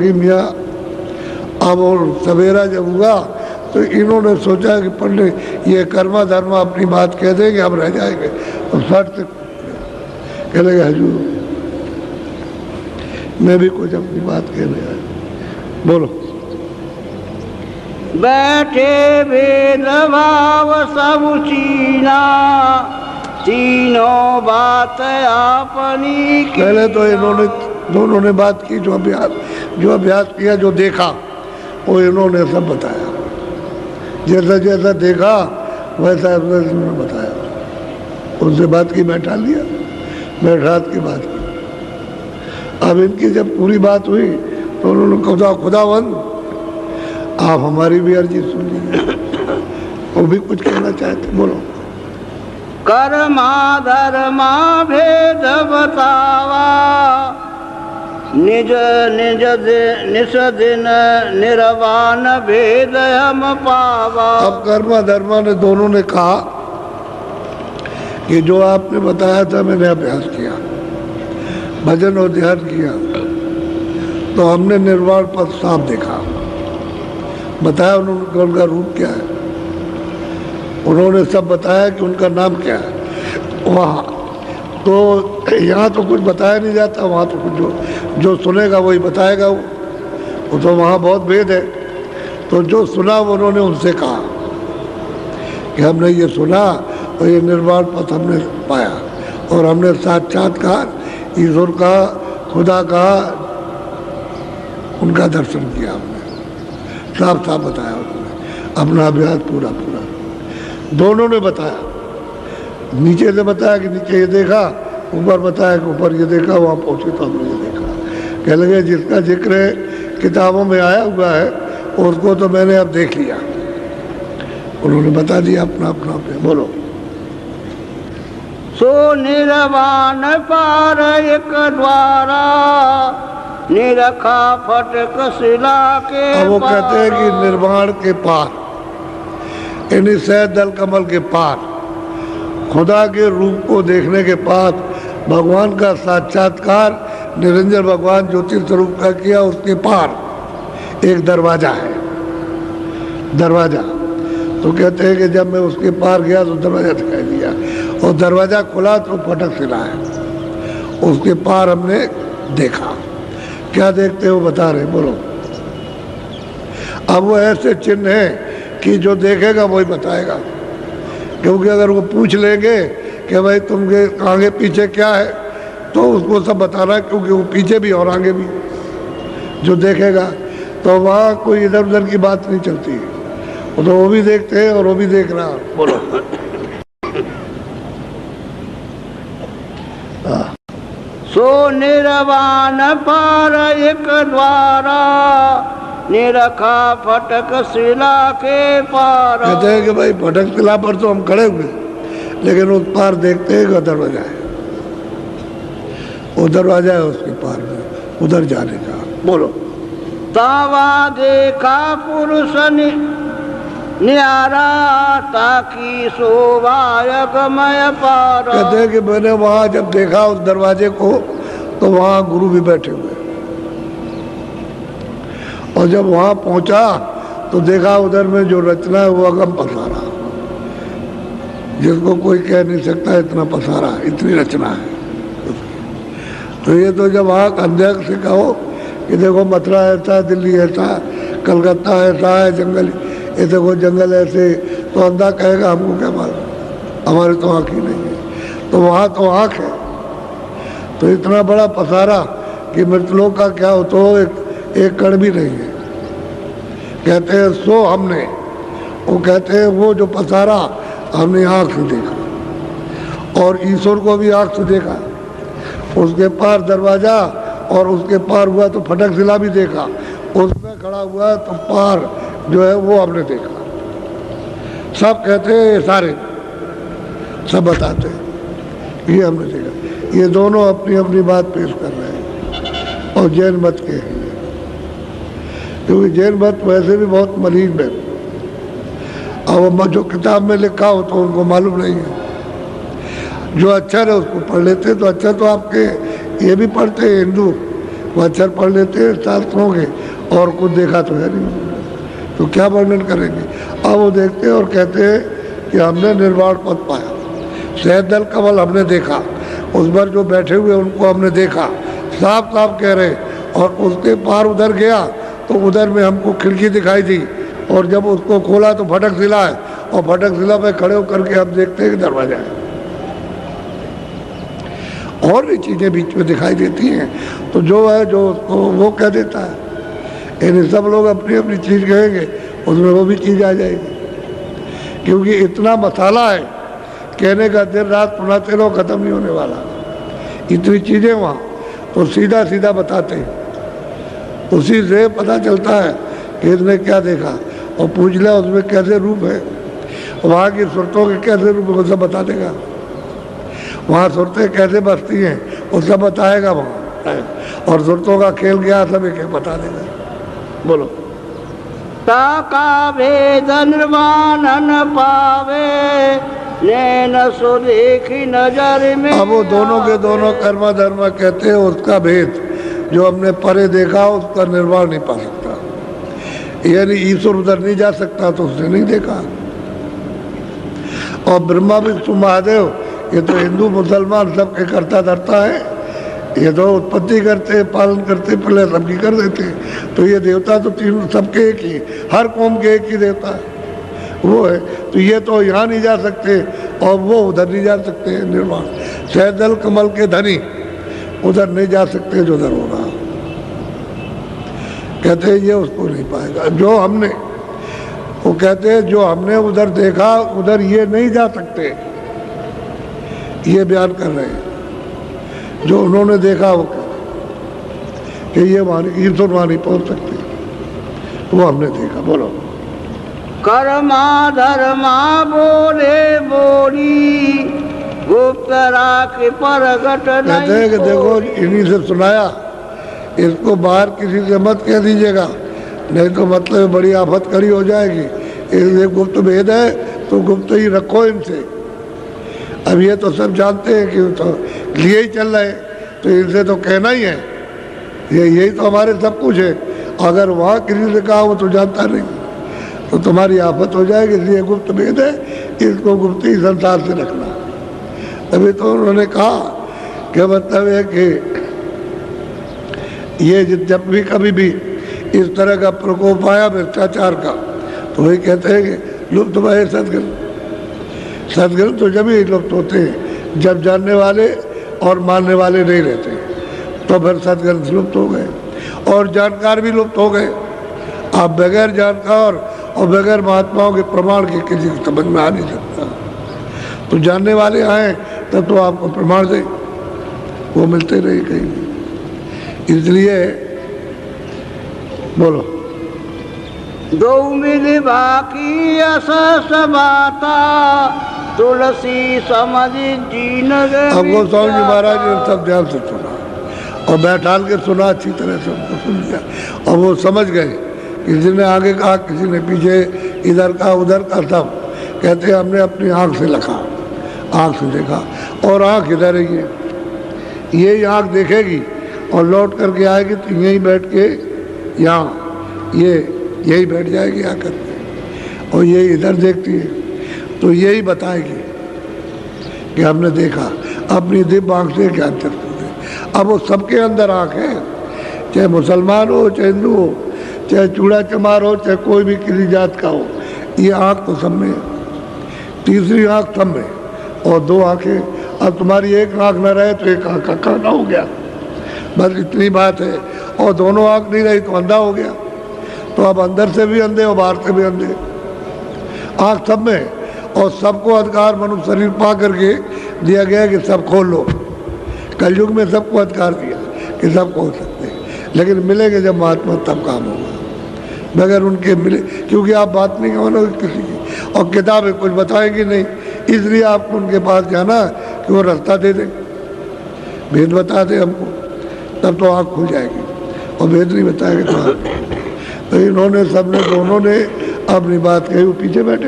लगी मियाँ अब और सवेरा जब हुआ तो इन्होंने सोचा कि पंडित ये कर्मा धर्मा अपनी बात कह देंगे, हम रह जाएंगे। तो शर्त कह लगे हजूर मैं भी कुछ अपनी बात कहने आया। बोलो। बैठे भेदभाव सब चीना, तीनों बात अपनी की। पहले तो इन्होंने दोनों ने बात की, जो अभ्यास किया, जो देखा वो इन्होंने सब बताया। जैसा जैसा देखा वैसा इन्होंने बताया। उनसे बात की, बैठा लिया, बैठात की बात की। अब इनकी जब पूरी बात हुई तो उन्होंने कहा खुदावंद आप हमारी भी अर्जी सुन लीजिए। वो भी कुछ कहना चाहते, बोलो। कर्मा धर्मा भेद बतावा, निज निज निज दिन निर्वाण भेद हम पावा। अब कर्मा धर्मा ने दोनों ने कहा कि जो आपने बताया था मैंने अभ्यास किया, भजन और ध्यान किया, तो हमने निर्वाण पद साफ देखा। बताया उन्होंने उनका रूप क्या है, उन्होंने सब बताया कि उनका नाम क्या है। वहाँ तो यहाँ तो कुछ बताया नहीं जाता, वहाँ तो कुछ जो सुनेगा वही बताएगा। वो तो वहाँ बहुत भेद है। तो जो सुना उन्होंने उनसे कहा कि हमने ये सुना और ये निर्वाण पथ हमने पाया और हमने साक्षात्कार ईश्वर का, खुदा का, उनका दर्शन किया। हमने साफ साफ बताया, उन्होंने अपना अभ्यास पूरा पूरा दोनों ने बताया। नीचे से बताया कि नीचे ये देखा, ऊपर बताया कि ऊपर ये देखा, वहाँ पहुँचे तो हमने ये देखा। कह लगे जिसका जिक्र किताबों में आया हुआ है उसको तो मैंने अब देख लिया। उन्होंने बता दिया अपना अपना पे। बोलो। सो निर्वाण पार एक द्वारा, निरखा फटक शिला के। अब वो कहते हैं कि निर्वाण के पार, यानी सैद दल कमल के पार, खुदा के रूप को देखने के बाद भगवान का साक्षात्कार निरंजन भगवान ज्योति स्वरूप का किया, उसके पार एक दरवाजा है। दरवाजा तो कहते हैं कि जब मैं उसके पार गया तो दरवाजा दिखाई दिया और दरवाजा खुला तो फटक शिला है, उसके पार हमने देखा। क्या देखते हो बता रहे, बोलो। अब वो ऐसे चिन्ह है कि जो देखेगा वही बताएगा, क्योंकि अगर वो पूछ लेंगे कि भाई तुमके आगे पीछे क्या है तो उसको सब बताना है, क्योंकि वो पीछे भी और आगे भी जो देखेगा। तो वहाँ कोई इधर उधर की बात नहीं चलती, तो वो भी देखते हैं और वो भी देख रहा। बोलो। सो निर्वाण पार एक द्वारा, निरखा फटक शिला के पार। कहते हैं कि भाई फटक शिला पर तो हम खड़े हुए, लेकिन उस पार देखते हैं कि दरवाजा है, वो दरवाजा है उसके पार में, उधर जाने का। बोलो। तावा देखा पुरुष न्यारा, ताकि शोभायगमय पार। कहते हैं कि मैंने वहाँ जब देखा उस दरवाजे को तो वहाँ गुरु भी बैठे हुए, और जब वहाँ पहुँचा तो देखा उधर में जो रचना है वो अगम पसारा, जिसको कोई कह नहीं सकता इतना पसारा, इतनी रचना है। तो ये तो जब वहाँ अंधेर से कहो कि देखो मथुरा ऐसा, दिल्ली ऐसा, कलकत्ता ऐसा है, जंगल ये देखो जंगल ऐसे, तो अंधा कहेगा हमको क्या मालूम, हमारे तो आँख ही नहीं है। तो वहाँ तो आँख है। तो इतना बड़ा पसारा कि मृतलोक का क्या हो तो एक कण भी नहीं है। कहते हैं सो हमने, वो कहते हैं वो जो पसारा हमने आँख से देखा, और ईश्वर को भी आँख से देखा। उसके पार दरवाजा और उसके पार हुआ तो फटक शिला भी देखा, उसमें खड़ा हुआ तो पार जो है वो हमने देखा। सब कहते हैं, सारे सब बताते हैं ये हमने देखा। ये दोनों अपनी अपनी बात पेश कर रहे हैं और जैन मत के हैं, क्योंकि जैन मत वैसे भी बहुत मलिन है। और जो किताब में लिखा हो तो उनको मालूम नहीं है। जो अक्षर है उसको पढ़ लेते, तो अक्षर तो आपके ये भी पढ़ते हैं हिंदू, वो अक्षर पढ़ लेते हैं शास्त्रों के और कुछ देखा तो है नहीं, तो क्या वर्णन करेंगे। अब वो देखते हैं और कहते हैं कि हमने निर्वाण पद पाया, सहदल कमल हमने देखा, उस पर जो बैठे हुए उनको हमने देखा, साफ साफ कह रहे। और उसके पार उधर गया तो उधर में हमको खिड़की दिखाई दी, और जब उसको खोला तो फटक शिला है, और फटक शिला पे खड़े होकर के हम देखते हैं कि दरवाजा है। और भी चीज़ें बीच में दिखाई देती हैं, तो जो है जो उसको वो कह देता है। यानी सब लोग अपनी अपनी चीज़ कहेंगे, उसमें वो भी चीज़ आ जाएगी, क्योंकि इतना मसाला है कहने का, दिन रात सुनाते रहो ख़त्म नहीं होने वाला। इतनी चीज़ें वहाँ तो सीधा सीधा बताते हैं, उसी से पता चलता है कि इसने क्या देखा, और पूछ लिया उसमें कैसे रूप है, वहाँ की सुरतों के कैसे रूप है वो सब बता देगा, वहाँ सुरतें कैसे बसती हैं वो सब बताएगा वहाँ, और सुरतों का खेल क्या सब एक एक बता देगा। बोलो। ताका भेद निर्वाण न पावे, नैन सो देखी नजर में। अब वो दोनों के दोनों कर्म धर्म कहते हैं, उसका भेद जो हमने परे देखा उसका निर्वाण नहीं पा सकता। यानी ईश्वर उधर नहीं जा सकता तो उसने नहीं देखा। और ब्रह्मा विष्णु महादेव ये तो हिंदू मुसलमान सबके करता धरता है, ये तो उत्पत्ति करते पालन करते पहले सबकी कर देते। तो ये देवता तो तीन सबके एक ही, हर कौम के एक ही देवता है वो है। तो ये तो यहाँ नहीं जा सकते और वो उधर नहीं जा सकते। निर्वाण सहदल कमल के धनी उधर नहीं जा सकते जो उधर होगा, कहते हैं ये उसको नहीं पाएगा। जो हमने वो कहते हैं जो हमने उधर देखा उधर ये नहीं जा सकते, ये बयान कर रहे हैं। जो उन्होंने देखा वो कि ये ईश्वर वहाँ नहीं पहुँच सकते, वो हमने देखा। बोलो। कर्मा धर्मा बोले बोली, गुप्त राख प्रगट नहीं। कहते हैं कि देखो इन्हीं से सुनाया, इसको बाहर किसी से मत कह दीजिएगा, नहीं तो मतलब बड़ी आफत खड़ी हो जाएगी। इसलिए गुप्त भेद है तो गुप्त ही रखो इनसे। अब ये तो सब जानते हैं कि तो लिए ही चल रहे, तो इनसे तो कहना ही है, यही तो हमारे सब कुछ है। अगर वहाँ किसी से कहा वो तो जानता नहीं तो तुम्हारी आफत हो जाएगी। इसलिए गुप्त भेद है, इसको गुप्त ही संसार से रखना। तभी तो उन्होंने कहा कि मतलब है कि ये जब भी कभी भी इस तरह का प्रकोप आया भ्रष्टाचार का, तो वही कहते हैं कि लुप्त भये सदगुण। सदगुण तो जब ही लुप्त होते हैं जब जानने वाले और मानने वाले नहीं रहते, तो फिर सदगुण लुप्त हो गए और जानकार भी लुप्त हो गए। आप बगैर जानकार और बगैर महात्माओं के प्रमाण के किसी को समझ में आ नहीं सकता। तो जानने वाले आए तब तो आपको प्रमाण दे, वो मिलते रहे कहीं। इसलिए बोलो। दो मिल बाकी असस बाता, तुलसी समझ जीन। अब गोस्वामी जी महाराज ने सब ध्यान से सुना और बैठाल के सुना, अच्छी तरह से उनको सुन लिया और वो समझ गए। किसी ने आगे कहा, किसी ने पीछे, इधर का उधर का, सब कहते हैं हमने अपनी आँख से लिखा, आँख से देखा। और आँख इधर ही है, यही आँख देखेगी और लौट करके आएगी तो यहीं बैठ के यहाँ यही बैठ जाएगी आकर के, और यही इधर देखती है तो यही बताएगी कि हमने देखा। अपनी दिव्य आँख से ज्ञान चक्षु है। अब वो सबके अंदर आँख है, चाहे मुसलमान हो, चाहे हिंदू हो, चाहे चूड़ा चमार हो, चाहे कोई भी किसी जात का हो, ये आँख तो सब में है। तीसरी आँख सब में, और दो आँखें। अब तुम्हारी एक आँख न रहे तो एक आँख का काना हो गया, बस इतनी बात है। और दोनों आँख नहीं रही तो अंधा हो गया। तो अब अंदर से भी अंधे और बाहर से भी अंधे। आँख सब में, और सबको अधिकार मनुष्य शरीर पा करके दिया गया कि सब खोल लो। कलयुग में सबको अधिकार दिया कि सब खोल सकते हैं, लेकिन मिलेंगे जब महात्मा तब काम होगा, बगैर उनके मिले। क्योंकि आप बात नहीं मानोगे किसी की, और किताबें कुछ बताएंगी नहीं, इसलिए आपको उनके पास जाना कि वो रास्ता दे दें, भेद बता दे हमको, तब तो आँख खुल जाएगी। और भेद नहीं बताएंगे तो इन्होंने सबने दोनों ने अपनी बात कही, वो पीछे बैठे।